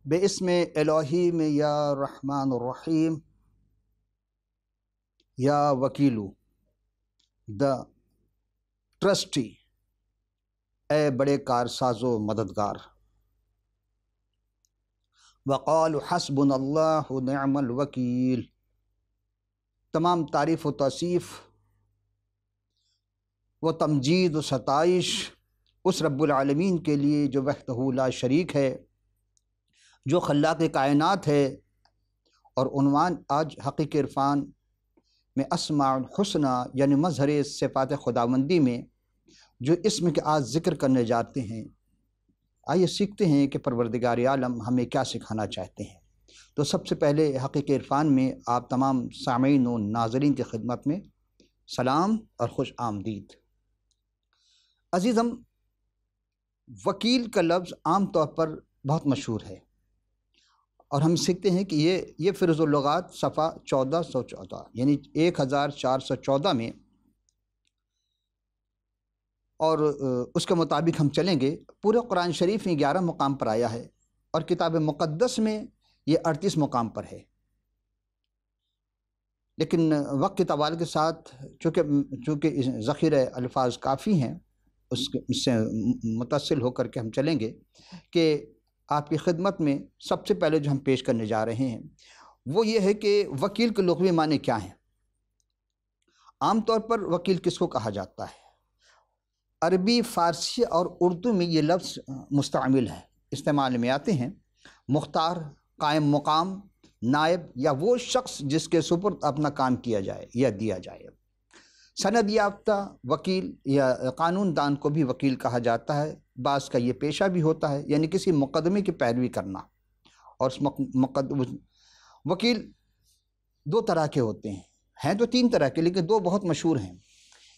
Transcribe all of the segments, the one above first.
باسم الہی میں یا رحمن الرحیم یا وکیلو دا ٹرسٹی، اے بڑے کارساز و مددگار۔ وقال حسبنا اللہ نعم الوکیل، تمام تعریف و توصیف و تمجید و ستائش اس رب العالمین کے لیے جو وحدہ لا شریک ہے، جو خلاق کائنات ہے، اور عنوان آج حقیق عرفان میں اسماء الحسنی یعنی مظہر صفات خداوندی میں جو اسم کے آج ذکر کرنے جاتے ہیں، آئیے سیکھتے ہیں کہ پروردگار عالم ہمیں کیا سکھانا چاہتے ہیں۔ تو سب سے پہلے حقیق عرفان میں آپ تمام سامعین و ناظرین کی خدمت میں سلام اور خوش آمدید۔ عزیزم، وکیل کا لفظ عام طور پر بہت مشہور ہے، اور ہم سیکھتے ہیں کہ یہ فہرست اللغات صفحہ 1414 یعنی 1414 میں، اور اس کے مطابق ہم چلیں گے۔ پورے قرآن شریف میں 11 مقام پر آیا ہے، اور کتاب مقدس میں یہ 38 مقام پر ہے، لیکن وقت کے طوال کے ساتھ چونکہ ذخیرہ الفاظ کافی ہیں، اس سے متصل ہو کر کے ہم چلیں گے کہ آپ کی خدمت میں سب سے پہلے جو ہم پیش کرنے جا رہے ہیں وہ یہ ہے کہ وکیل کے لغوی معنی کیا ہیں۔ عام طور پر وکیل کس کو کہا جاتا ہے؟ عربی، فارسی اور اردو میں یہ لفظ مستعمل ہے، استعمال میں آتے ہیں۔ مختار، قائم مقام، نائب یا وہ شخص جس کے سپرد اپنا کام کیا جائے یا دیا جائے۔ سند یافتہ وکیل یا قانون دان کو بھی وکیل کہا جاتا ہے۔ بعض کا یہ پیشہ بھی ہوتا ہے، یعنی کسی مقدمے کی پیروی کرنا۔ اور وکیل دو طرح کے ہوتے ہیں تو 3 طرح کے، لیکن 2 بہت مشہور ہیں۔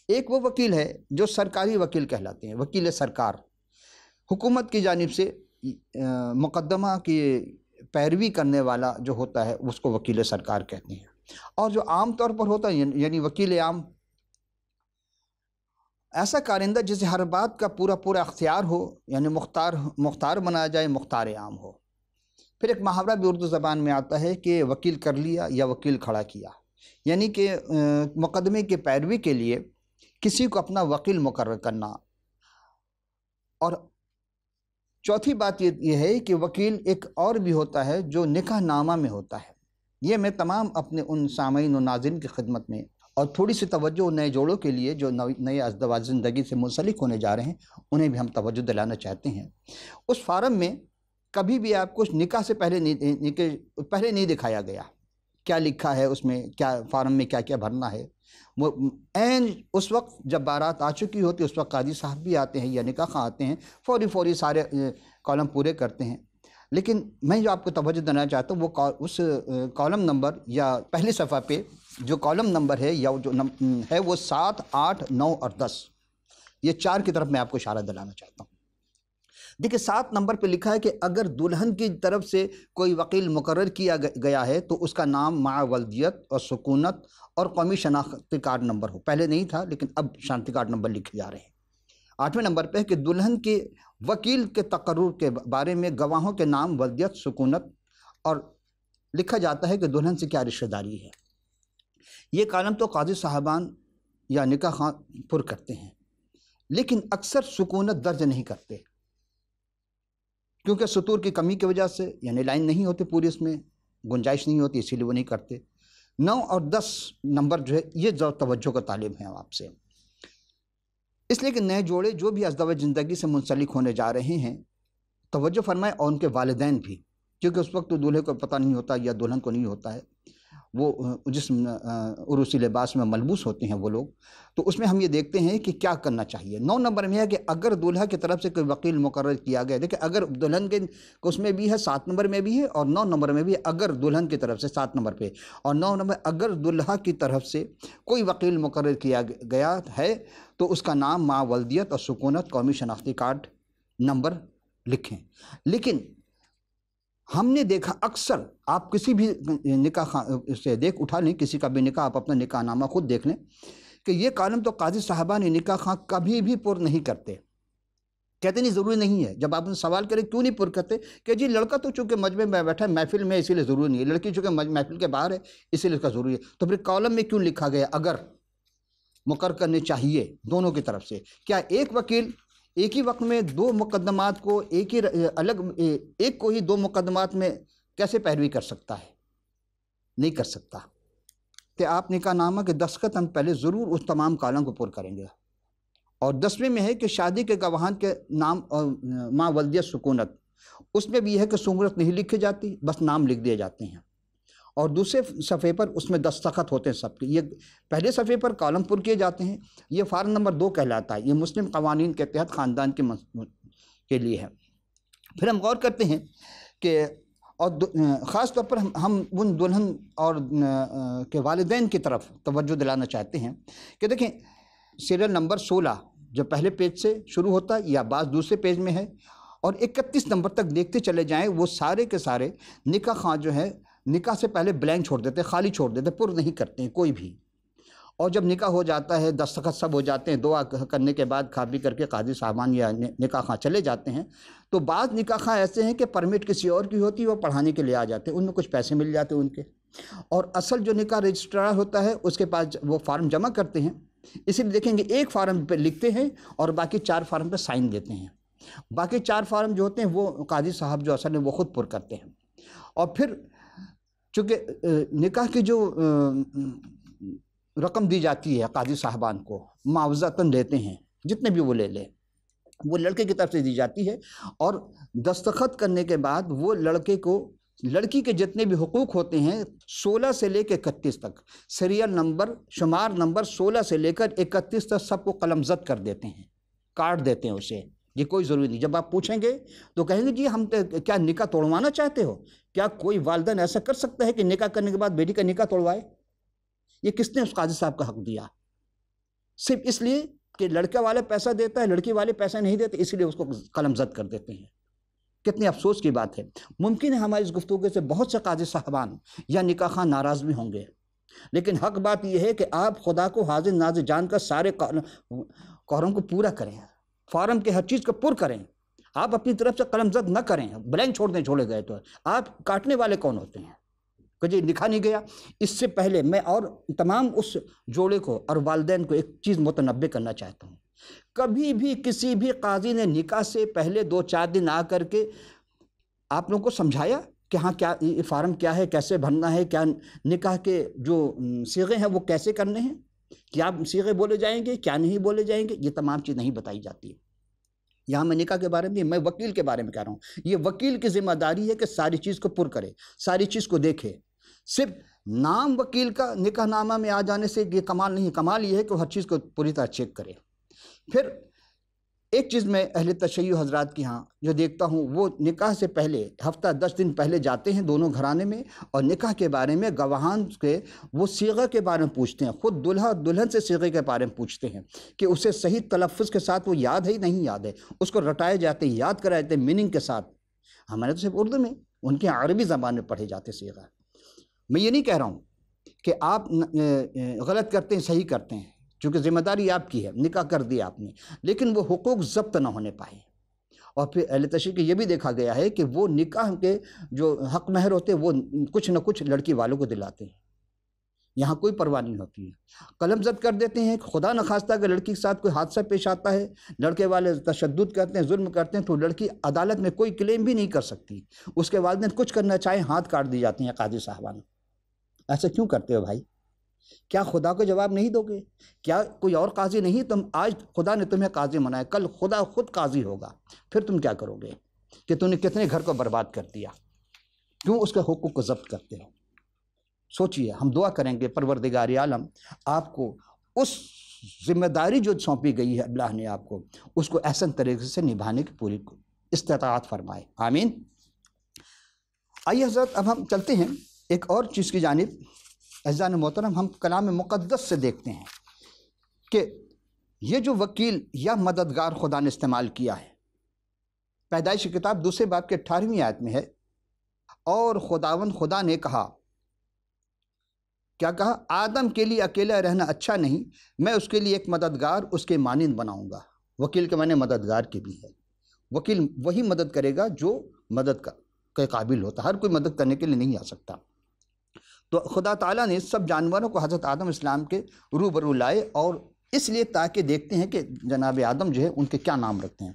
ایک وہ وکیل ہے جو سرکاری وکیل کہلاتے ہیں، وکیل سرکار، حکومت کی جانب سے مقدمہ کی پیروی کرنے والا جو ہوتا ہے اس کو وکیل سرکار کہتے ہیں۔ اور جو عام طور پر ہوتا ہے یعنی وکیل عام، ایسا کارندہ جسے ہر بات کا پورا اختیار ہو، یعنی مختار بنایا جائے، مختار عام ہو۔ پھر ایک محاورہ بھی اردو زبان میں آتا ہے کہ وکیل کر لیا یا وکیل کھڑا کیا، یعنی کہ مقدمے کی پیروی کے لیے کسی کو اپنا وکیل مقرر کرنا۔ اور چوتھی بات یہ ہے کہ وکیل ایک اور بھی ہوتا ہے جو نکاح نامہ میں ہوتا ہے۔ یہ میں تمام اپنے ان سامعین و ناظرین کی خدمت میں، اور تھوڑی سی توجہ نئے جوڑوں کے لیے جو نئے ازدواج زندگی سے منسلک ہونے جا رہے ہیں، انہیں بھی ہم توجہ دلانا چاہتے ہیں۔ اس فارم میں کبھی بھی آپ کو نکاح سے پہلے نہیں دکھایا گیا کیا لکھا ہے، اس میں کیا فارم میں کیا کیا بھرنا ہے۔ وہ عین اس وقت جب بارات آ چکی ہوتی ہے، اس وقت قاضی صاحب بھی آتے ہیں یا نکاح خواہ آتے ہیں، فوری سارے کالم پورے کرتے ہیں۔ لیکن میں جو آپ کو توجہ دینا چاہتا ہوں وہ اس کالم نمبر یا پہلی صفحہ پہ جو کالم نمبر ہے یا جو ہے وہ 7، 8، 9 اور 10، یہ 4 کی طرف میں آپ کو اشارہ دلانا چاہتا ہوں۔ دیکھیں 7 نمبر پہ لکھا ہے کہ اگر دلہن کی طرف سے کوئی وکیل مقرر کیا گیا ہے تو اس کا نام مع ولدیت اور سکونت اور قومی شناختی کارڈ نمبر ہو۔ پہلے نہیں تھا لیکن اب شناختی کارڈ نمبر لکھے جا رہے ہیں۔ 8ویں نمبر پہ ہے کہ دلہن کے وکیل کے تقرر کے بارے میں گواہوں کے نام، ولدیت، سکونت، اور لکھا جاتا ہے کہ دلہن سے کیا رشتہ داری ہے۔ یہ کالم تو قاضی صاحبان یا نکاح خواہ پر کرتے ہیں، لیکن اکثر سکونت درج نہیں کرتے، کیونکہ سطور کی کمی کی وجہ سے، یعنی لائن نہیں ہوتی پوری، اس میں گنجائش نہیں ہوتی، اسی لیے وہ نہیں کرتے۔ 9 اور 10 نمبر جو ہے یہ توجہ کا طالب ہیں آپ سے، اس لیے کہ نئے جوڑے جو بھی ازدواج زندگی سے منسلک ہونے جا رہے ہیں، توجہ فرمائیں، اور ان کے والدین بھی، کیونکہ اس وقت تو دولہے کو پتہ نہیں ہوتا یا دلہن کو نہیں ہوتا ہے، وہ جس عروسی لباس میں ملبوس ہوتے ہیں وہ لوگ، تو اس میں ہم یہ دیکھتے ہیں کہ کیا کرنا چاہیے۔ 9 نمبر میں ہے کہ اگر دولہا کی طرف سے کوئی وکیل مقرر کیا گیا، دیکھیں اگر دلہن کے اس میں بھی ہے، 7 نمبر میں بھی ہے، اور 9 نمبر میں بھی ہے، اگر دلہن کی طرف سے 7 نمبر پہ، اور 9 نمبر اگر دلہا کی طرف سے کوئی وکیل مقرر کیا گیا ہے تو اس کا نام مع ولدیت اور سکونت، قومی شناختی کارڈ نمبر لکھیں۔ لیکن ہم نے دیکھا اکثر، آپ کسی بھی نکاح سے اٹھا لیں، کسی کا بھی نکاح، آپ اپنا نکاح نامہ خود دیکھ لیں کہ یہ کالم تو قاضی صاحبان نکاح خواہ کبھی بھی پر نہیں کرتے کہتے نہیں ضروری نہیں ہے. جب آپ ان سوال کریں کیوں نہیں پر کرتے کہ جی لڑکا تو چونکہ مجمع میں بیٹھا ہے محفل میں اسی لیے ضروری نہیں ہے, لڑکی چونکہ محفل کے باہر ہے اسی لیے اس کا ضروری ہے. تو پھر کالم میں کیوں لکھا گیا اگر مقرر کرنے چاہیے دونوں کی طرف سے؟ کیا ایک وکیل ایک ہی وقت میں دو مقدمات کو ایک کو ہی دو مقدمات میں کیسے پیروی کر سکتا ہے؟ نہیں کر سکتا. کہ آپ نکاح نامہ کے دستخط ہم پہلے ضرور اس تمام کالم کو پر کریں گے. اور 10ویں میں ہے کہ شادی کے گواہان کے نام ماں ولدیت سکونت, اس میں بھی یہ ہے کہ سکونت نہیں لکھی جاتی, بس نام لکھ دیے جاتے ہیں. اور دوسرے صفحے پر اس میں دستخط ہوتے ہیں سب کے. یہ پہلے صفحے پر کالم پر کیے جاتے ہیں. یہ فارم نمبر 2 کہلاتا ہے. یہ مسلم قوانین کے تحت خاندان کے لیے ہے. پھر ہم غور کرتے ہیں کہ اور خاص طور پر ہم ان دلہن اور کے والدین کی طرف توجہ دلانا چاہتے ہیں کہ دیکھیں سیریل نمبر 16 جو پہلے پیج سے شروع ہوتا ہے یا بعض دوسرے پیج میں ہے, اور 31 نمبر تک دیکھتے چلے جائیں, وہ سارے کے سارے نکاح خواہ جو ہے نکاح سے پہلے بلینک چھوڑ دیتے, خالی چھوڑ دیتے, پر نہیں کرتے ہیں کوئی بھی. اور جب نکاح ہو جاتا ہے دستخط سب ہو جاتے ہیں, دعا کرنے کے بعد کھا پی کر کے قاضی صاحبان یا نکاح خواہ چلے جاتے ہیں, تو بعض نکاح خواہ ایسے ہیں کہ پرمٹ کسی اور کی ہوتی ہے, وہ پڑھانے کے لیے آ جاتے ہیں, ان میں کچھ پیسے مل جاتے ہیں ان کے. اور اصل جو نکاح رجسٹرار ہوتا ہے اس کے پاس وہ فارم جمع کرتے ہیں. اسی لیے دیکھیں گے ایک فارم پہ لکھتے ہیں اور باقی 4 فارم پہ سائن دیتے ہیں. باقی 4 فارم جو ہوتے ہیں وہ قاضی صاحب جو اصل ہے وہ خود پر کرتے ہیں. اور پھر چونکہ نکاح کی جو رقم دی جاتی ہے قاضی صاحبان کو معاوضتاً لیتے ہیں, جتنے بھی وہ لے لیں, وہ لڑکے کی طرف سے دی جاتی ہے. اور دستخط کرنے کے بعد وہ لڑکے کو لڑکی کے جتنے بھی حقوق ہوتے ہیں 16 سے لے کے 31 تک, سیریل نمبر شمار نمبر 16 سے لے کر 31 تک سب کو قلم زد کر دیتے ہیں, کاٹ دیتے ہیں اسے. یہ کوئی ضروری نہیں. جب آپ پوچھیں گے تو کہیں گے جی ہم کیا نکاح توڑوانا چاہتے ہو؟ کیا کوئی والدین ایسا کر سکتا ہے کہ نکاح کرنے کے بعد بیٹی کا نکاح توڑوائے؟ یہ کس نے اس قاضی صاحب کا حق دیا؟ صرف اس لیے کہ لڑکا والا پیسہ دیتا ہے, لڑکی والے پیسہ نہیں دیتے, اس لیے اس کو قلم زد کر دیتے ہیں. کتنی افسوس کی بات ہے. ممکن ہے ہماری اس گفتگو سے بہت سے قاضی صاحبان یا نکاح خواہ ناراض بھی ہوں گے, لیکن حق بات یہ ہے کہ آپ خدا کو حاضر ناظر جان کر سارے قراروں کو پورا کریں, فارم کے ہر چیز کو پر کریں. آپ اپنی طرف سے قلم زد نہ کریں, بلینک چھوڑ دیں چھوڑے گئے تو. آپ کاٹنے والے کون ہوتے ہیں کہ جی لکھا نہیں گیا؟ اس سے پہلے میں اور تمام اس جوڑے کو اور والدین کو ایک چیز متنبہ کرنا چاہتا ہوں. کبھی بھی کسی بھی قاضی نے نکاح سے پہلے 2-4 دن آ کر کے آپ لوگوں کو سمجھایا کہ ہاں کیا یہ فارم کیا ہے, کیسے بھرنا ہے, کیا نکاح کے جو صیغے ہیں وہ کیسے کرنے ہیں, کیا صیغے بولے جائیں گے, کیا نہیں بولے جائیں گے, یہ تمام چیز نہیں بتائی جاتی ہے. یہاں میں نکاح کے بارے میں وکیل کے بارے میں کہہ رہا ہوں. یہ وکیل کی ذمہ داری ہے کہ ساری چیز کو پر کرے, ساری چیز کو دیکھے. صرف نام وکیل کا نکاح نامہ میں آ جانے سے یہ کمال نہیں. کمال یہ ہے کہ وہ ہر چیز کو پوری طرح چیک کرے. پھر ایک چیز میں اہل تشیع حضرات کی ہاں جو دیکھتا ہوں, وہ نکاح سے پہلے ہفتہ 10 دن پہلے جاتے ہیں دونوں گھرانے میں, اور نکاح کے بارے میں گواہان کے وہ صیغہ کے بارے میں پوچھتے ہیں. خود دلہا دلہن سے صیغے کے بارے میں پوچھتے ہیں کہ اسے صحیح تلفظ کے ساتھ وہ یاد ہے ہی نہیں یاد ہے, اس کو رٹائے جاتے ہیں, یاد کرائے جاتے ہیں میننگ کے ساتھ. ہمارے تو صرف اردو میں, ان کے عربی زبان میں پڑھے جاتے صیغہ. میں یہ نہیں کہہ رہا ہوں کہ آپ غلط کرتے ہیں صحیح کرتے ہیں, چونکہ ذمہ داری آپ کی ہے, نکاح کر دیا آپ نے, لیکن وہ حقوق ضبط نہ ہونے پائے. اور پھر اہل تشیع کے یہ بھی دیکھا گیا ہے کہ وہ نکاح کے جو حق مہر ہوتے ہیں وہ کچھ نہ کچھ لڑکی والوں کو دلاتے ہیں. یہاں کوئی پرواہ نہیں ہوتی ہے, قلم زد کر دیتے ہیں. خدا نخواستہ اگر لڑکی کے ساتھ کوئی حادثہ پیش آتا ہے, لڑکے والے تشدد کرتے ہیں, ظلم کرتے ہیں, تو لڑکی عدالت میں کوئی کلیم بھی نہیں کر سکتی. اس کے والدین کچھ کرنا چاہیں ہاتھ کاٹ دی جاتے ہیں قاضی صاحبان. ایسا کیوں کرتے ہو بھائی؟ کیا خدا کو جواب نہیں دو گے؟ کیا کوئی اور قاضی نہیں؟ تم آج خدا نے تمہیں قاضی بنایا, کل خدا خود قاضی ہوگا, پھر تم کیا کرو گے کہ تم نے کتنے گھر کو برباد کر دیا؟ کیوں اس کے حقوق کو ضبط کرتے ہو؟ سوچئے. ہم دعا کریں گے پروردگار عالم آپ کو اس ذمہ داری جو سونپی گئی ہے اللہ نے آپ کو, اس کو احسن طریقے سے نبھانے کی پوری استطاعت فرمائے. آمین. آئیے حضرت اب ہم چلتے ہیں ایک اور چیز کی جانب. عزیزان محترم, ہم کلام مقدس سے دیکھتے ہیں کہ یہ جو وکیل یا مددگار خدا نے استعمال کیا ہے, پیدائش کی کتاب 2 باب کے 18ویں آیت میں ہے, اور خداوند خدا نے کہا, کیا کہا؟ آدم کے لیے اکیلا رہنا اچھا نہیں, میں اس کے لیے ایک مددگار اس کے مانند بناؤں گا. وکیل کے معنی مددگار کی بھی ہے. وکیل وہی مدد کرے گا جو مدد کے قابل ہوتا ہے، ہر کوئی مدد کرنے کے لیے نہیں آ سکتا۔ تو خدا تعالیٰ نے سب جانوروں کو حضرت آدم اسلام کے روبرو لائے، اور اس لیے تاکہ دیکھتے ہیں کہ جناب آدم جو ہے ان کے کیا نام رکھتے ہیں۔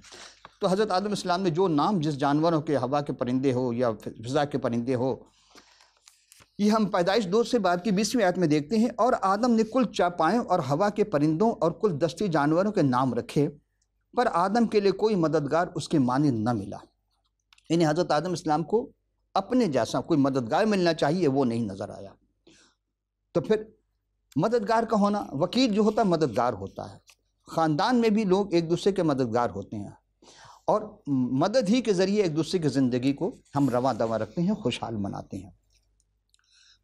تو حضرت آدم اسلام نے جو نام جس جانوروں کے، ہوا کے پرندے ہو یا فضا کے پرندے ہو، یہ ہم پیدائش 2 سے باب کی 20ویں آیت میں دیکھتے ہیں، اور آدم نے کل چاپائوں اور ہوا کے پرندوں اور کل دستی جانوروں کے نام رکھے، پر آدم کے لیے کوئی مددگار اس کے مانند نہ ملا۔ یعنی حضرت آدم اسلام کو اپنے جیسا کوئی مددگار ملنا چاہیے، وہ نہیں نظر آیا۔ تو پھر مددگار کا ہونا، وکیل جو ہوتا ہے مددگار ہوتا ہے، خاندان میں بھی لوگ ایک دوسرے کے مددگار ہوتے ہیں، اور مدد ہی کے ذریعے ایک دوسرے کی زندگی کو ہم رواں دواں رکھتے ہیں، خوشحال مناتے ہیں۔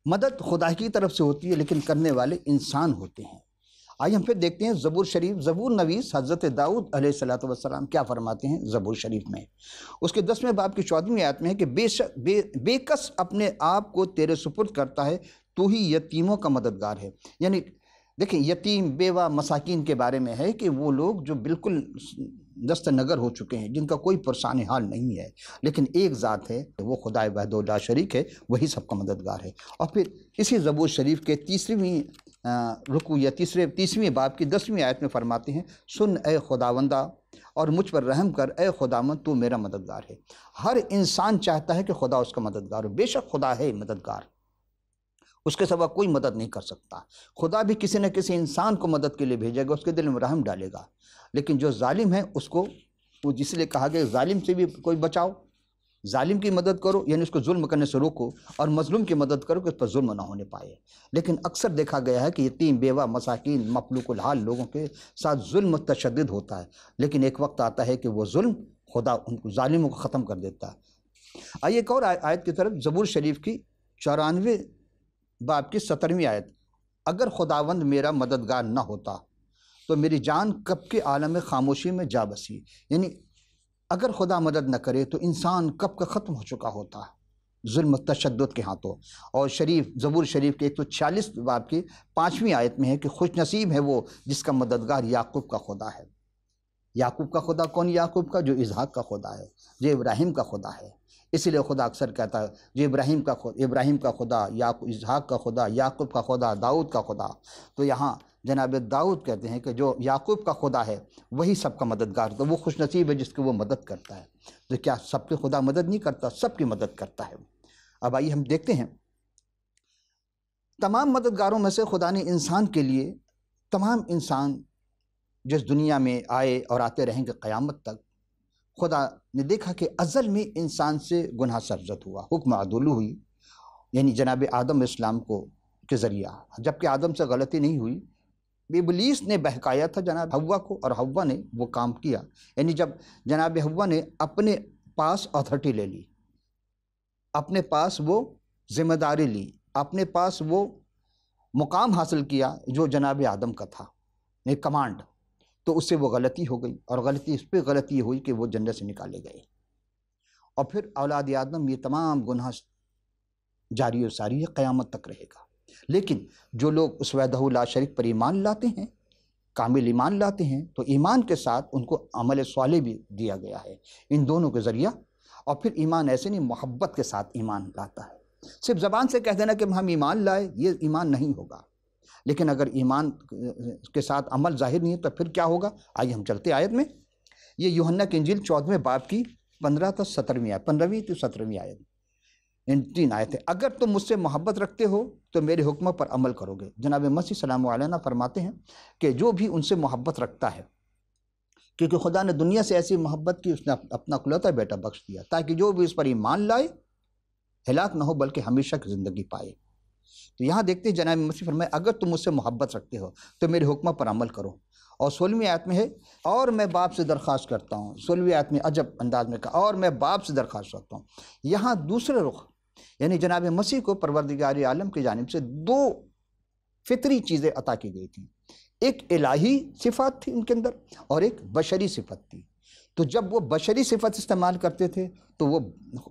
مدد خدا کی طرف سے ہوتی ہے، لیکن کرنے والے انسان ہوتے ہیں۔ آئیے ہم پھر دیکھتے ہیں زبور شریف، زبور نویس حضرت داؤد علیہ السلام کیا فرماتے ہیں زبور شریف میں۔ اس کے 10ویں باب کی 14ویں آیت میں ہے کہ بے کس اپنے آپ کو تیرے سپرد کرتا ہے، تو ہی یتیموں کا مددگار ہے۔ یعنی دیکھیں، یتیم، بیوہ، مساکین کے بارے میں ہے کہ وہ لوگ جو بالکل دست نگر ہو چکے ہیں، جن کا کوئی پرسان حال نہیں ہے، لیکن ایک ذات ہے، وہ خدائے وحدہ لا شریک ہے، وہی سب کا مددگار ہے۔ اور پھر اسی زبور شریف کے 30ویں رکوع یا 30ویں باب کی 10ویں آیت میں فرماتے ہیں، سن اے خداوندہ اور مجھ پر رحم کر، اے خداوند تو میرا مددگار ہے۔ ہر انسان چاہتا ہے کہ خدا اس کا مددگار ہو، بے شک خدا ہے مددگار، اس کے سوا کوئی مدد نہیں کر سکتا۔ خدا بھی کسی نہ کسی انسان کو مدد کے لیے بھیجے گا، اس کے دل میں رحم ڈالے گا، لیکن جو ظالم ہے اس کو، وہ جس لیے کہا گیا ظالم سے بھی کوئی بچاؤ، ظالم کی مدد کرو، یعنی اس کو ظلم کرنے سے روکو، اور مظلوم کی مدد کرو کہ اس پر ظلم نہ ہونے پائے۔ لیکن اکثر دیکھا گیا ہے کہ یتیم، بیوہ، مساکین، مفلوک الحال لوگوں کے ساتھ ظلم و تشدد ہوتا ہے، لیکن ایک وقت آتا ہے کہ وہ ظلم خدا ان کو، ظالموں کو ختم کر دیتا ہے۔ آئیے ایک اور آیت کی طرف، زبور شریف کی 94 باب کی 17ویں آیت، اگر خداوند میرا مددگار نہ ہوتا تو میری جان کب کے عالم خاموشی میں جا بسی۔ یعنی اگر خدا مدد نہ کرے تو انسان کب کا ختم ہو چکا ہوتا ظلم و تشدد کے ہاتھوں۔ اور زبور شریف کے 146 باب کی 5ویں آیت میں ہے کہ خوش نصیب ہے وہ جس کا مددگار یعقوب کا خدا ہے۔ یعقوب کا خدا کون؟ یعقوب کا جو اسحاق کا خدا ہے، جو ابراہیم کا خدا ہے۔ اسی لیے خدا اکثر کہتا ہے جو ابراہیم کا خدا، اسحاق کا خدا، یعقوب کا خدا، داؤد کا خدا۔ تو یہاں جناب داؤد کہتے ہیں کہ جو یعقوب کا خدا ہے وہی سب کا مددگار، تو وہ خوش نصیب ہے جس کی وہ مدد کرتا ہے۔ تو کیا سب کے خدا مدد نہیں کرتا؟ سب کی مدد کرتا ہے۔ اب آئیے ہم دیکھتے ہیں، تمام مددگاروں میں سے خدا نے انسان کے لیے، تمام انسان جس دنیا میں آئے اور آتے رہیں گے قیامت تک، خدا نے دیکھا کہ ازل میں انسان سے گناہ سرزد ہوا، حکم عدول ہوئی، یعنی جناب آدم اسلام کے ذریعہ، جبکہ آدم سے غلطی نہیں ہوئی، ابلیس نے بہکایا تھا جناب حوا کو، اور حوا نے وہ کام کیا۔ یعنی جب جناب حوا نے اپنے پاس اتھارٹی لے لی، اپنے پاس وہ ذمہ داری لی، اپنے پاس وہ مقام حاصل کیا جو جناب آدم کا تھا، ایک کمانڈ، تو اس سے وہ غلطی ہو گئی، اور غلطی اس پہ غلطی ہوئی کہ وہ جنت سے نکالے گئے۔ اور پھر اولاد آدم یہ تمام گناہ جاری و ساری ہے، قیامت تک رہے گا۔ لیکن جو لوگ اس وحدہ لا شریک پر ایمان لاتے ہیں، کامل ایمان لاتے ہیں، تو ایمان کے ساتھ ان کو عمل صالح بھی دیا گیا ہے، ان دونوں کے ذریعہ۔ اور پھر ایمان ایسے نہیں، محبت کے ساتھ ایمان لاتا ہے۔ صرف زبان سے کہہ دینا کہ ہم ایمان لائے، یہ ایمان نہیں ہوگا، لیکن اگر ایمان کے ساتھ عمل ظاہر نہیں ہے تو پھر کیا ہوگا؟ آئیے ہم چلتے آیت میں۔ یہ یوحنا کی انجیل 14ویں باب کی 15 تا 17ویں آیت، 15ویں تو 17ویں آیت، ان 3 آیتیں۔ اگر تم مجھ سے محبت رکھتے ہو تو میرے حکموں پر عمل کرو گے۔ جناب مسیح سلام علیہ فرماتے ہیں کہ جو بھی ان سے محبت رکھتا ہے، کیونکہ خدا نے دنیا سے ایسی محبت کی، اس نے اپنا اکلوتا بیٹا بخش دیا تاکہ جو بھی اس پر ایمان لائے ہلاک نہ ہو بلکہ ہمیشہ کی زندگی پائے۔ تو یہاں دیکھتے ہیں جناب مسیح فرمائے اگر تم مجھ سے محبت رکھتے ہو تو میرے حکموں پر عمل کرو۔ اور 16ویں آیت میں ہے، اور میں باپ سے درخواست کرتا ہوں۔ 16ویں آیت میں عجب انداز میں کہا، اور میں باپ سے درخواست کرتا ہوں۔ یہاں دوسرے رخ، یعنی جناب مسیح کو پروردگار عالم کی جانب سے 2 فطری چیزیں عطا کی گئی تھیں، ایک الہی صفات تھی ان کے اندر اور ایک بشری صفت تھی۔ تو جب وہ بشری صفت استعمال کرتے تھے تو وہ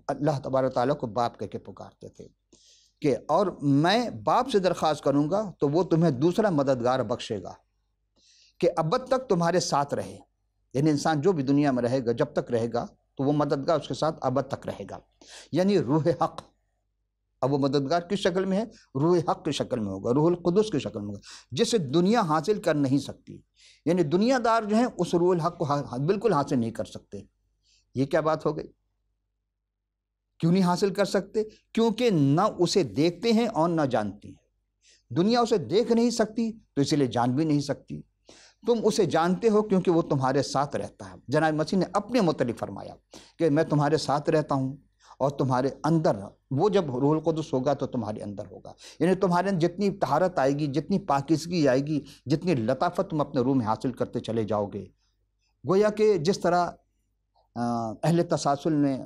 اللہ تبارک تعالیٰ کو باپ کہہ کے پکارتے تھے کہ اور میں باپ سے درخواست کروں گا تو وہ تمہیں دوسرا مددگار بخشے گا کہ ابد تک تمہارے ساتھ رہے۔ یعنی انسان جو بھی دنیا میں رہے گا، جب تک رہے گا تو وہ مددگار اس کے ساتھ ابد تک رہے گا. یعنی روح حق، اب وہ مددگار کس شکل میں ہے؟ روح حق کی شکل میں ہوگا، روح القدس کی شکل میں ہوگا، جسے دنیا حاصل کر نہیں سکتی. یعنی دنیا دار جو ہیں اس روح الحق کو بالکل حاصل نہیں کر سکتے. یہ کیا بات ہو گئی؟ کیوں نہیں حاصل کر سکتے؟ کیونکہ نہ اسے دیکھتے ہیں اور نہ جانتے ہیں. دنیا اسے دیکھ نہیں سکتی تو اسی لیے جان بھی نہیں سکتی. تم اسے جانتے ہو کیونکہ وہ تمہارے ساتھ رہتا ہے. جناب مسیح نے اپنے متعلق فرمایا کہ میں تمہارے ساتھ رہتا ہوں اور تمہارے اندر، وہ جب روح القدس ہوگا تو تمہارے اندر ہوگا. یعنی تمہارے اندر جتنی طہارت آئے گی، جتنی پاکیزگی آئے گی، جتنی لطافت تم اپنے روح میں حاصل کرتے چلے جاؤ گے. گویا کہ جس طرح اہل تسلسل میں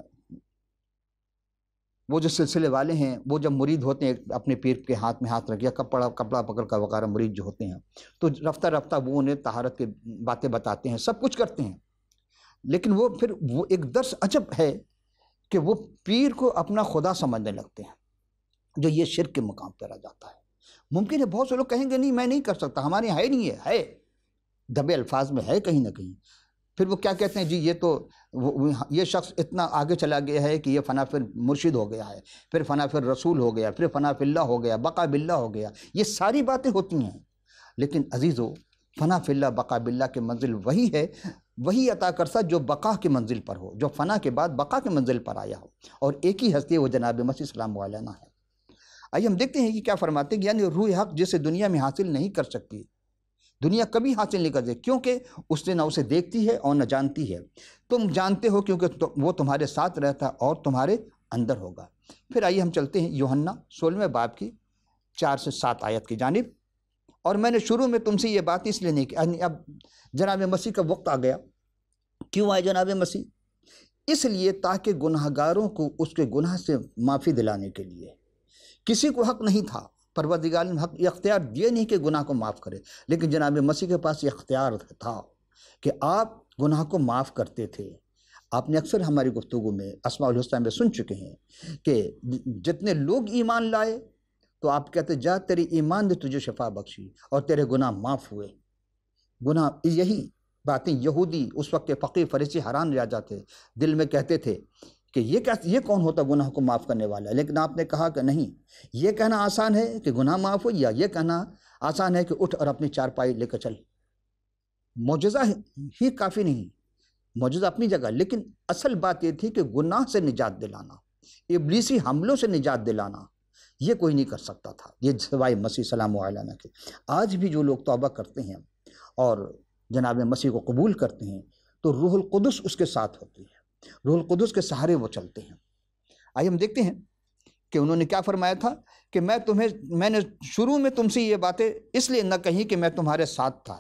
وہ جو سلسلے والے ہیں، وہ جب مرید ہوتے ہیں اپنے پیر کے ہاتھ میں ہاتھ رکھ یا کپڑا پکڑ کر وغیرہ مرید جو ہوتے ہیں تو رفتہ رفتہ وہ انہیں طہارت کی باتیں بتاتے ہیں، سب کچھ کرتے ہیں. لیکن وہ پھر وہ ایک درس عجب ہے کہ وہ پیر کو اپنا خدا سمجھنے لگتے ہیں، جو یہ شرک کے مقام پر آ جاتا ہے. ممکن ہے بہت سے لوگ کہیں گے نہیں میں نہیں کر سکتا، ہمارے یہاں ہے نہیں ہے دبے الفاظ میں ہے کہیں نہ کہیں. پھر وہ کیا کہتے ہیں جی یہ تو یہ شخص اتنا آگے چلا گیا ہے کہ یہ فنا فی مرشد ہو گیا ہے، پھر فنا فی رسول ہو گیا، پھر فنا فی اللہ ہو گیا، بقا باللہ ہو گیا. یہ ساری باتیں ہوتی ہیں، لیکن عزیزو فنا فی اللہ بقا باللہ کی منزل وہی ہے، وہی عطا کرتا جو بقا کی منزل پر ہو، جو فنا کے بعد بقا کی منزل پر آیا ہو. اور ایک ہی ہستی ہے، وہ جناب مسیح سلام علیہ ہے. آئیے ہم دیکھتے ہیں کہ کیا فرماتے ہیں. یعنی روح حق جسے دنیا میں حاصل نہیں کر سکتی، دنیا کبھی حاصل نہیں کر سکتی، کیونکہ اس نے نہ اسے دیکھتی ہے اور نہ جانتی ہے. تم جانتے ہو کیونکہ وہ تمہارے ساتھ رہتا ہے اور تمہارے اندر ہوگا. پھر آئیے ہم چلتے ہیں یوحنا 16 باب کی 4 سے 7 آیت کی جانب. اور میں نے شروع میں تم سے یہ بات اس لیے نہیں کی، اب جناب مسیح کا وقت آ گیا. کیوں آئے جناب مسیح؟ اس لیے تاکہ گناہ گاروں کو اس کے گناہ سے معافی دلانے کے لیے. کسی کو حق نہیں تھا، پروردگار نے حق اختیار دیے نہیں کہ گناہ کو معاف کرے، لیکن جناب مسیح کے پاس یہ اختیار تھا کہ آپ گناہ کو معاف کرتے تھے. آپ نے اکثر ہماری گفتگو میں اسماء الحسنی میں سن چکے ہیں کہ جتنے لوگ ایمان لائے تو آپ کہتے جا تیری ایمان نے تجھے شفا بخشی اور تیرے گناہ معاف ہوئے. گناہ یہی باتیں یہودی اس وقت کے فقیہ فریسی حیران رہ جاتے، دل میں کہتے تھے کہ یہ کون ہوتا گناہ کو معاف کرنے والا. لیکن آپ نے کہا کہ نہیں، یہ کہنا آسان ہے کہ گناہ معاف ہو، یا یہ کہنا آسان ہے کہ اٹھ اور اپنی چارپائی لے کر چل. معجزہ ہی کافی نہیں، معجزہ اپنی جگہ، لیکن اصل بات یہ تھی کہ گناہ سے نجات دلانا، ابلیسی حملوں سے نجات دلانا، یہ کوئی نہیں کر سکتا تھا، یہ سوائے مسیح سلام علیہ کے. آج بھی جو لوگ توبہ کرتے ہیں اور جناب مسیح کو قبول کرتے ہیں تو روح القدس اس کے ساتھ ہوتی ہے، روح القدس کے سہارے وہ چلتے ہیں. آئیے ہم دیکھتے ہیں کہ انہوں نے کیا فرمایا تھا کہ میں نے شروع میں تم سے یہ باتیں اس لیے نہ کہیں کہ میں تمہارے ساتھ تھا،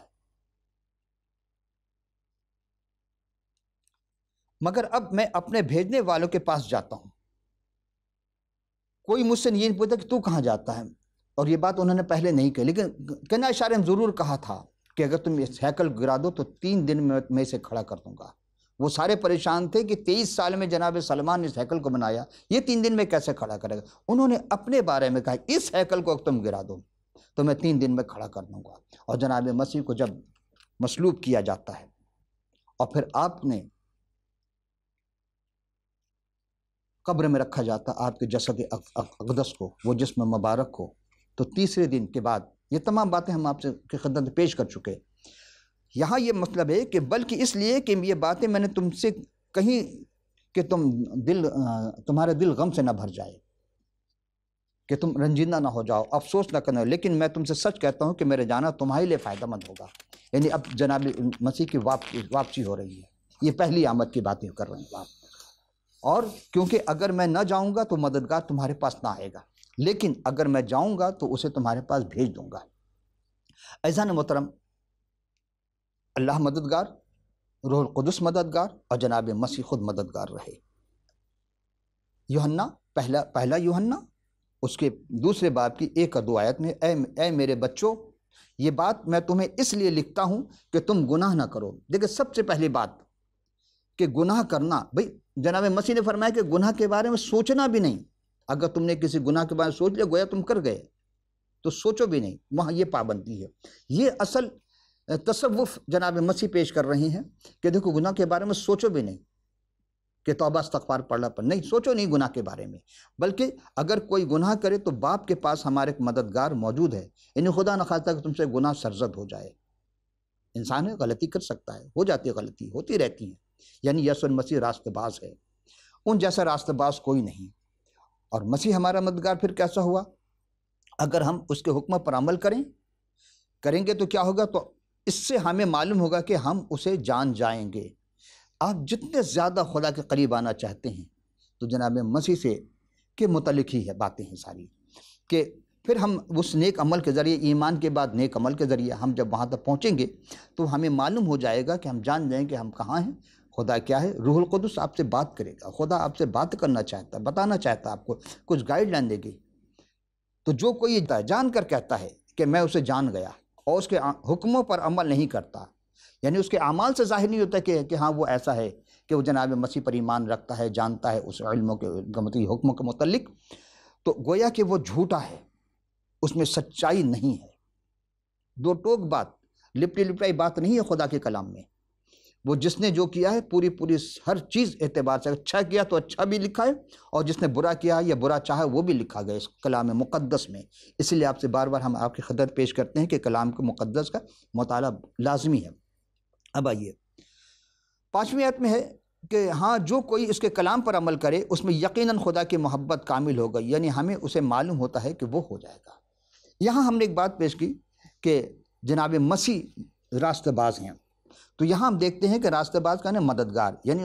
مگر اب میں اپنے بھیجنے والوں کے پاس جاتا ہوں. کوئی مجھ سے یہ نہیں پوچھتا کہ تو کہاں جاتا ہے، اور یہ بات انہوں نے پہلے نہیں کہی، لیکن کہنا اشارے میں ضرور کہا تھا کہ اگر تم اس ہیکل گرا دو تو 3 دن میں اسے کھڑا کر دوں گا. وہ سارے پریشان تھے کہ 23 سال میں جناب سلمان نے اس ہیکل کو بنایا، یہ 3 دن میں کیسے کھڑا کرے گا. انہوں نے اپنے بارے میں کہا اس ہیکل کو تم گرا دو تو میں 3 دن میں کھڑا کر دوں گا. اور جناب مسیح کو جب مصلوب کیا جاتا ہے اور پھر آپ نے قبر میں رکھا جاتا آپ کے جسد اقدس کو، وہ جسم مبارک کو، تو تیسرے دن کے بعد یہ تمام باتیں ہم آپ سے کی خدمت میں پیش کر چکے. یہاں یہ مطلب ہے کہ بلکہ اس لیے کہ یہ باتیں میں نے تم سے کہیں کہ تمہارے دل غم سے نہ بھر جائے، کہ تم رنجیدہ نہ ہو جاؤ، افسوس نہ کرنا. لیکن میں تم سے سچ کہتا ہوں کہ میرے جانا تمہارے لیے فائدہ مند ہوگا. یعنی اب جناب مسیح کی واپسی ہو رہی ہے، یہ پہلی آمد کی باتیں کر رہے ہیں آپ. اور کیونکہ اگر میں نہ جاؤں گا تو مددگار تمہارے پاس نہ آئے گا، لیکن اگر میں جاؤں گا تو اسے تمہارے پاس بھیج دوں گا. عزیزان محترم، اللہ مددگار، روح القدس مددگار اور جناب مسیح خود مددگار رہے. یوحنا پہلا یوحنا اس کے 2 باب کی 1 اور 2 آیت میں اے میرے بچوں، یہ بات میں تمہیں اس لیے لکھتا ہوں کہ تم گناہ نہ کرو. دیکھیں سب سے پہلی بات کہ گناہ کرنا، بھئی جناب مسیح نے فرمایا کہ گناہ کے بارے میں سوچنا بھی نہیں. اگر تم نے کسی گناہ کے بارے میں سوچ لیا گویا تم کر گئے، تو سوچو بھی نہیں. وہاں یہ پابندی ہے. یہ اصل تصوف جناب مسیح پیش کر رہے ہیں کہ دیکھو گناہ کے بارے میں سوچو بھی نہیں کہ توبہ استغفار پڑھنا پر نہیں، سوچو نہیں گناہ کے بارے میں، بلکہ اگر کوئی گناہ کرے تو باپ کے پاس ہمارے ایک مددگار موجود ہے، یعنی خدا نخواستہ کہ تم سے گناہ سرزد ہو جائے۔ انسان ہے، غلطی کر سکتا ہے، ہو جاتی ہے، غلطی ہوتی رہتی ہیں، یعنی یسوع المسیح راست باز ہے، ان جیسا راست باز کوئی نہیں۔ اور مسیح ہمارا مددگار پھر کیسا ہوا؟ اگر ہم اس کے حکم پر عمل کریں گے تو کیا ہوگا؟ تو اس سے ہمیں معلوم ہوگا کہ ہم اسے جان جائیں گے۔ آپ جتنے زیادہ خدا کے قریب آنا چاہتے ہیں تو جناب مسیح سے کے متعلق ہی ہے باتیں ہیں ساری، کہ پھر ہم اس نیک عمل کے ذریعے، ایمان کے بعد نیک عمل کے ذریعے ہم جب وہاں تک پہنچیں گے تو ہمیں معلوم ہو جائے گا کہ ہم جان جائیں کہ ہم کہاں ہیں، خدا کیا ہے۔ روح القدس آپ سے بات کرے گا، خدا آپ سے بات کرنا چاہتا ہے، بتانا چاہتا ہے، آپ کو کچھ گائیڈ لائن دے گی۔ تو جو کوئی جان کر کہتا ہے کہ میں اسے جان گیا اور اس کے حکموں پر عمل نہیں کرتا، یعنی اس کے اعمال سے ظاہر نہیں ہوتا کہ ہاں وہ ایسا ہے کہ وہ جناب مسیح پر ایمان رکھتا ہے، جانتا ہے اس علموں کے حکموں کے متعلق، تو گویا کہ وہ جھوٹا ہے، اس میں سچائی نہیں ہے، دو ٹوک بات، لپٹی لپٹائی بات نہیں ہے خدا کے کلام میں۔ وہ جس نے جو کیا ہے پوری ہر چیز اعتبار سے، اچھا کیا تو اچھا بھی لکھا ہے، اور جس نے برا کیا یا برا چاہا وہ بھی لکھا گیا اس کلام مقدس میں۔ اس لیے آپ سے بار بار ہم آپ کی خدمت پیش کرتے ہیں کہ کلام کے مقدس کا مطالعہ لازمی ہے۔ اب آئیے 5ویں آیت میں ہے کہ ہاں جو کوئی اس کے کلام پر عمل کرے اس میں یقیناً خدا کی محبت کامل ہو گئی، یعنی ہمیں اسے معلوم ہوتا ہے کہ وہ ہو جائے گا۔ یہاں ہم نے ایک بات پیش کی کہ جناب مسیح راست باز ہیں، تو یہاں ہم دیکھتے ہیں کہ راست باز کا مددگار، یعنی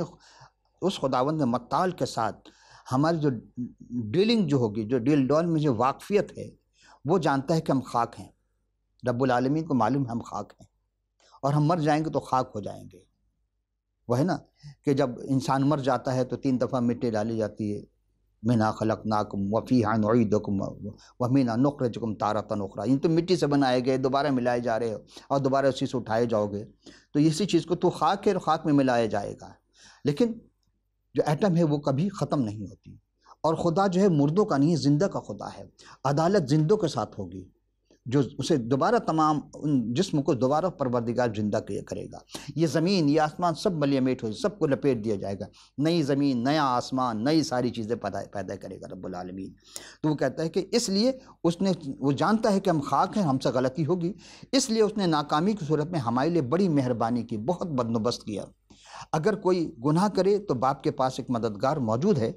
اس خداوند متعال کے ساتھ ہماری جو ڈیلنگ جو ہوگی، جو ڈیل ڈول میں جو واقفیت ہے، وہ جانتا ہے کہ ہم خاک ہیں، رب العالمین کو معلوم ہے ہم خاک ہیں اور ہم مر جائیں گے تو خاک ہو جائیں گے۔ وہ ہے نا کہ جب انسان مر جاتا ہے تو 3 دفعہ مٹی ڈالی جاتی ہے، مِنْهَا خَلَقْنَاكُمْ وَفِيهَا نُعِيدُكُمْ وَمِنْهَا نُخْرِجُكُمْ تَارَةً أُخْرَىٰ، یہ تو مٹی سے بنائے گئے، دوبارہ ملائے جا رہے ہو اور دوبارہ اسی سے اٹھائے جاؤ گے، تو اسی چیز کو تو خاک ہے اور خاک میں ملایا جائے گا۔ لیکن جو ایٹم ہے وہ کبھی ختم نہیں ہوتی، اور خدا جو ہے مردوں کا نہیں، زندہ کا خدا ہے، عدالت زندوں کے ساتھ ہوگی، جو اسے دوبارہ تمام ان جسم کو دوبارہ پروردگار زندہ کرے گا۔ یہ زمین، یہ آسمان سب ملیے میٹ ہو، سب کو لپیٹ دیا جائے گا، نئی زمین، نیا آسمان، نئی ساری چیزیں پیدا کرے گا رب العالمین۔ تو وہ کہتا ہے کہ اس لیے وہ جانتا ہے کہ ہم خاک ہیں، ہم سے غلطی ہوگی، اس لیے اس نے ناکامی کی صورت میں ہمارے لیے بڑی مہربانی کی، بہت بندوبست کیا۔ اگر کوئی گناہ کرے تو باپ کے پاس ایک مددگار موجود ہے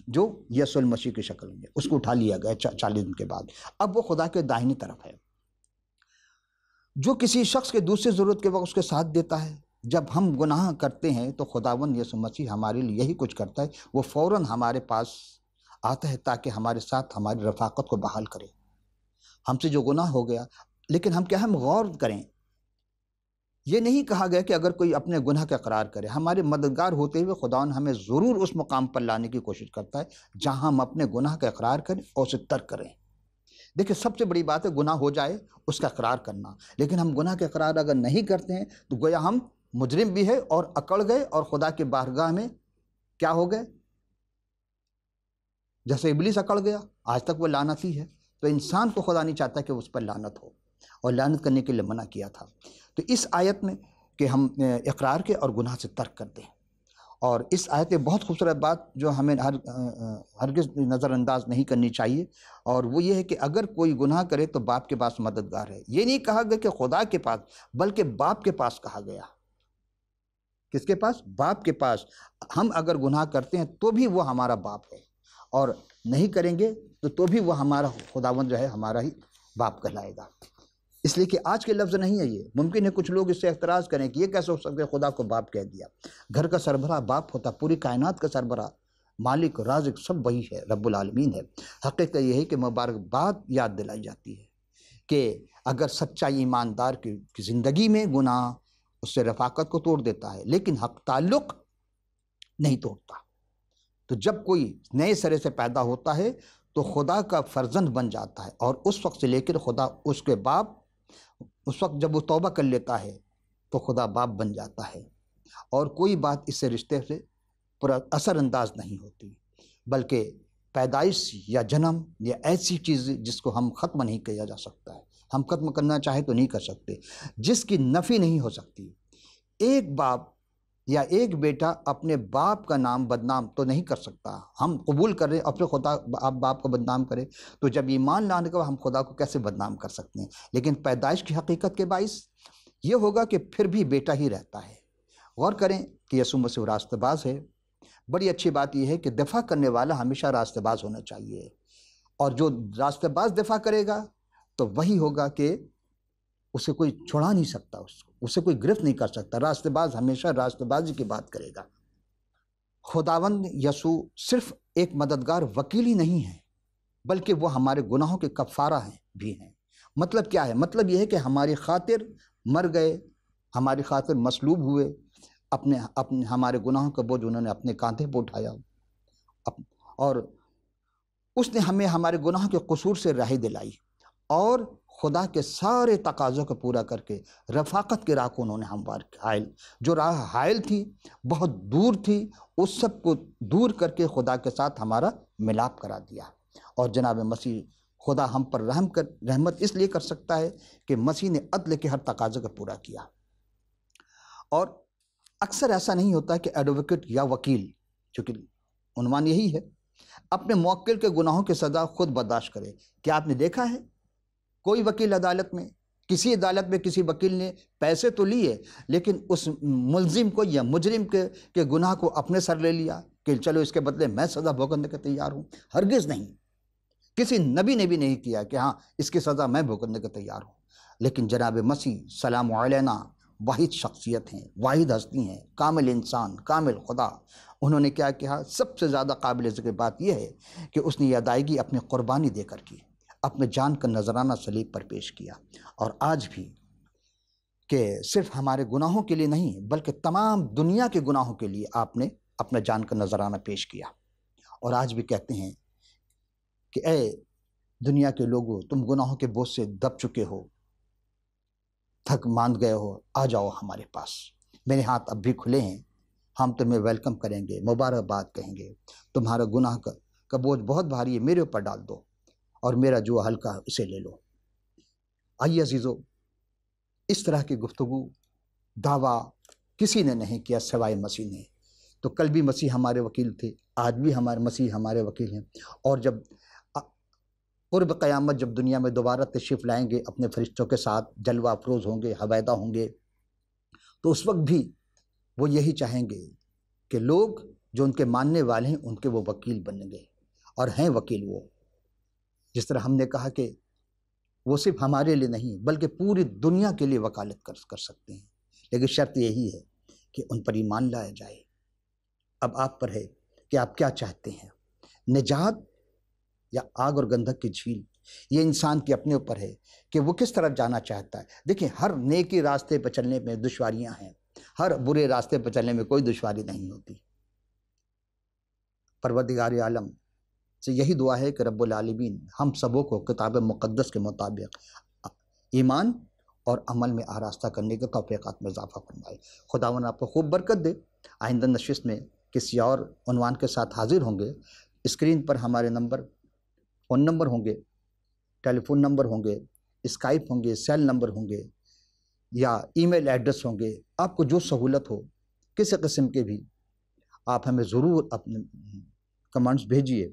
جو یسوع المسیح کی شکل میں، اس کو اٹھا لیا گیا 40 دن کے بعد، اب وہ خدا کے داہنی طرف ہے، جو کسی شخص کے دوسری ضرورت کے وقت اس کے ساتھ دیتا ہے۔ جب ہم گناہ کرتے ہیں تو خداوند یسوع مسیح ہمارے لیے یہی کچھ کرتا ہے، وہ فوراً ہمارے پاس آتا ہے تاکہ ہمارے ساتھ ہماری رفاقت کو بحال کرے۔ ہم سے جو گناہ ہو گیا، لیکن ہم غور کریں، یہ نہیں کہا گیا کہ اگر کوئی اپنے گناہ کا اقرار کرے، ہمارے مددگار ہوتے ہوئے خداوند ہمیں ضرور اس مقام پر لانے کی کوشش کرتا ہے جہاں ہم اپنے گناہ کا اقرار کریں اور اسے ترک کریں۔ دیکھیں سب سے بڑی بات ہے گناہ ہو جائے اس کا اقرار کرنا، لیکن ہم گناہ کا اقرار اگر نہیں کرتے ہیں تو گویا ہم مجرم بھی ہے اور اکڑ گئے اور خدا کے بارگاہ میں کیا ہو گئے، جیسے ابلیس اکڑ گیا، آج تک وہ لعنتی ہے۔ تو انسان کو خدا نہیں چاہتا کہ اس پر لعنت ہو، اور لعنت کرنے کے لیے منع کیا تھا۔ تو اس آیت میں کہ ہم اقرار کے اور گناہ سے ترک کر دیں، اور اس آیت میں بہت خوبصورت بات جو ہمیں ہرگز نظر انداز نہیں کرنی چاہیے، اور وہ یہ ہے کہ اگر کوئی گناہ کرے تو باپ کے پاس مددگار ہے۔ یہ نہیں کہا گیا کہ خدا کے پاس، بلکہ باپ کے پاس کہا گیا۔ کس کے پاس؟ باپ کے پاس۔ ہم اگر گناہ کرتے ہیں تو بھی وہ ہمارا باپ ہے، اور نہیں کریں گے تو بھی وہ ہمارا خداوند جو ہے ہمارا ہی باپ کہلائے گا۔ اس لیے کہ آج کے لفظ نہیں ہے یہ، ممکن ہے کچھ لوگ اس سے اعتراض کریں کہ یہ کیسے ہو سکتا ہے خدا کو باپ کہہ دیا۔ گھر کا سربراہ باپ ہوتا، پوری کائنات کا سربراہ، مالک رازق سب وہی ہے، رب العالمین ہے۔ حقیقت یہ ہے کہ مبارک بات یاد دلائی جاتی ہے کہ اگر سچائی ایماندار کی زندگی میں گناہ اس سے رفاقت کو توڑ دیتا ہے، لیکن حق تعلق نہیں توڑتا۔ تو جب کوئی نئے سرے سے پیدا ہوتا ہے تو خدا کا فرزند بن جاتا ہے، اور اس وقت سے لے کر خدا اس کے باپ، اس وقت جب وہ توبہ کر لیتا ہے تو خدا باپ بن جاتا ہے، اور کوئی بات اس سے رشتے سے اثر انداز نہیں ہوتی، بلکہ پیدائش یا جنم یا ایسی چیز جس کو ہم ختم نہیں کیا جا سکتا ہے، ہم ختم کرنا چاہیں تو نہیں کر سکتے، جس کی نفی نہیں ہو سکتی۔ ایک باپ یا ایک بیٹا اپنے باپ کا نام بدنام تو نہیں کر سکتا۔ ہم قبول کر رہے ہیں اپنے خدا آپ باپ کو بدنام کرے، تو جب ایمان لانے کے بعد ہم خدا کو کیسے بدنام کر سکتے ہیں؟ لیکن پیدائش کی حقیقت کے باعث یہ ہوگا کہ پھر بھی بیٹا ہی رہتا ہے۔ غور کریں کہ یسوع مسیح راستہ باز ہے۔ بڑی اچھی بات یہ ہے کہ دفاع کرنے والا ہمیشہ راستہ باز ہونا چاہیے، اور جو راستہ باز دفاع کرے گا تو وہی ہوگا کہ اسے کوئی چھڑا نہیں سکتا، اسے کوئی گرفت نہیں کر سکتا۔ راستہ باز ہمیشہ راستہ بازی کی بات کرے گا۔ خداوند یسوع صرف ایک مددگار وکیل ہی نہیں ہے، بلکہ وہ ہمارے گناہوں کے کفارہ بھی ہیں۔ مطلب کیا ہے؟ مطلب یہ ہے کہ ہماری خاطر مر گئے، ہماری خاطر مصلوب ہوئے، اپنے ہمارے گناہوں کا بوجھ انہوں نے اپنے کاندھے پہ اٹھایا، اور اس نے ہمیں ہمارے گناہوں کے قصور سے رہائی دلائی، اور خدا کے سارے تقاضوں کو پورا کر کے رفاقت کی راہ کو انہوں نے ہموار حائل، جو راہ حائل تھی بہت دور تھی، اس سب کو دور کر کے خدا کے ساتھ ہمارا ملاپ کرا دیا۔ اور جناب مسیح خدا ہم پر رحمت اس لیے کر سکتا ہے کہ مسیح نے عدل کے ہر تقاضے کو پورا کیا۔ اور اکثر ایسا نہیں ہوتا کہ ایڈوکیٹ یا وکیل، چونکہ عنوان یہی ہے، اپنے موکل کے گناہوں کی سزا خود برداشت کرے۔ کیا آپ نے دیکھا ہے کوئی وکیل عدالت میں، کسی عدالت میں کسی وکیل نے پیسے تو لیے، لیکن اس ملزم کو یا مجرم کے گناہ کو اپنے سر لے لیا کہ چلو اس کے بدلے میں سزا بھگتنے کے تیار ہوں؟ ہرگز نہیں۔ کسی نبی نے بھی نہیں کیا کہ ہاں اس کی سزا میں بھگتنے کے تیار ہوں۔ لیکن جناب مسیح سلام علینا واحد شخصیت ہیں، واحد ہستی ہیں، کامل انسان، کامل خدا، انہوں نے کیا کہا؟ سب سے زیادہ قابل ذکر بات یہ ہے کہ اس نے یہ ادائیگی اپنی قربانی دے کر کی، اپنے جان کا نذرانہ صلیب پر پیش کیا۔ اور آج بھی کہ صرف ہمارے گناہوں کے لیے نہیں بلکہ تمام دنیا کے گناہوں کے لیے آپ نے اپنا جان کا نذرانہ پیش کیا، اور آج بھی کہتے ہیں کہ اے دنیا کے لوگوں، تم گناہوں کے بوجھ سے دب چکے ہو، تھک ماند گئے ہو، آ جاؤ ہمارے پاس، میرے ہاتھ اب بھی کھلے ہیں، ہم تمہیں ویلکم کریں گے، مبارکباد کہیں گے، تمہارا گناہ کا بوجھ بہت بھاری ہے، میرے اوپر ڈال دو اور میرا جو ہلکا اسے لے لو۔ آئیے عزیزو، اس طرح کی گفتگو دعویٰ کسی نے نہیں کیا سوائے مسیح نے۔ تو کل بھی مسیح ہمارے وکیل تھے، آج بھی ہمارے مسیح ہمارے وکیل ہیں، اور جب قرب قیامت جب دنیا میں دوبارہ تشریف لائیں گے اپنے فرشتوں کے ساتھ، جلوہ افروز ہوں گے، حویدہ ہوں گے، تو اس وقت بھی وہ یہی چاہیں گے کہ لوگ جو ان کے ماننے والے ہیں ان کے وہ وکیل بنیں گے، اور ہیں وکیل وہ، جس طرح ہم نے کہا کہ وہ صرف ہمارے لیے نہیں بلکہ پوری دنیا کے لیے وکالت کر سکتے ہیں، لیکن شرط یہی ہے کہ ان پر ایمان لایا جائے۔ اب آپ پر ہے کہ آپ کیا چاہتے ہیں، نجات یا آگ اور گندھک کی جھیل؟ یہ انسان کے اپنے اوپر ہے کہ وہ کس طرف جانا چاہتا ہے۔ دیکھیں، ہر نیکی راستے پہ چلنے میں دشواریاں ہیں، ہر برے راستے پہ چلنے میں کوئی دشواری نہیں ہوتی۔ پروردگار عالم سے یہی دعا ہے کہ رب العالمین ہم سبوں کو کتاب مقدس کے مطابق ایمان اور عمل میں آراستہ کرنے کے توفیقات میں اضافہ فرمائے۔ خداوند آپ کو خوب برکت دے۔ آئندہ نشست میں کسی اور عنوان کے ساتھ حاضر ہوں گے۔ اسکرین پر ہمارے فون نمبر ہوں گے، ٹیلی فون نمبر ہوں گے، اسکائپ ہوں گے، سیل نمبر ہوں گے، یا ای میل ایڈریس ہوں گے۔ آپ کو جو سہولت ہو کسی قسم کے بھی، آپ ہمیں ضرور اپنے کمنٹس بھیجیے،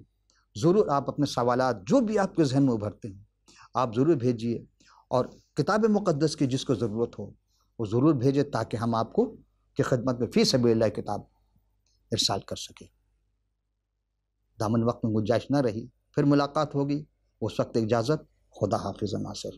ضرور آپ اپنے سوالات جو بھی آپ کے ذہن میں ابھرتے ہیں آپ ضرور بھیجیے، اور کتاب مقدس کی جس کو ضرورت ہو وہ ضرور بھیجے، تاکہ ہم آپ کو کی خدمت میں فی سبیل اللہ کتاب ارسال کر سکیں۔ دامن وقت میں گنجائش نہ رہی، پھر ملاقات ہوگی، اس وقت اجازت، خدا حافظ ناصر۔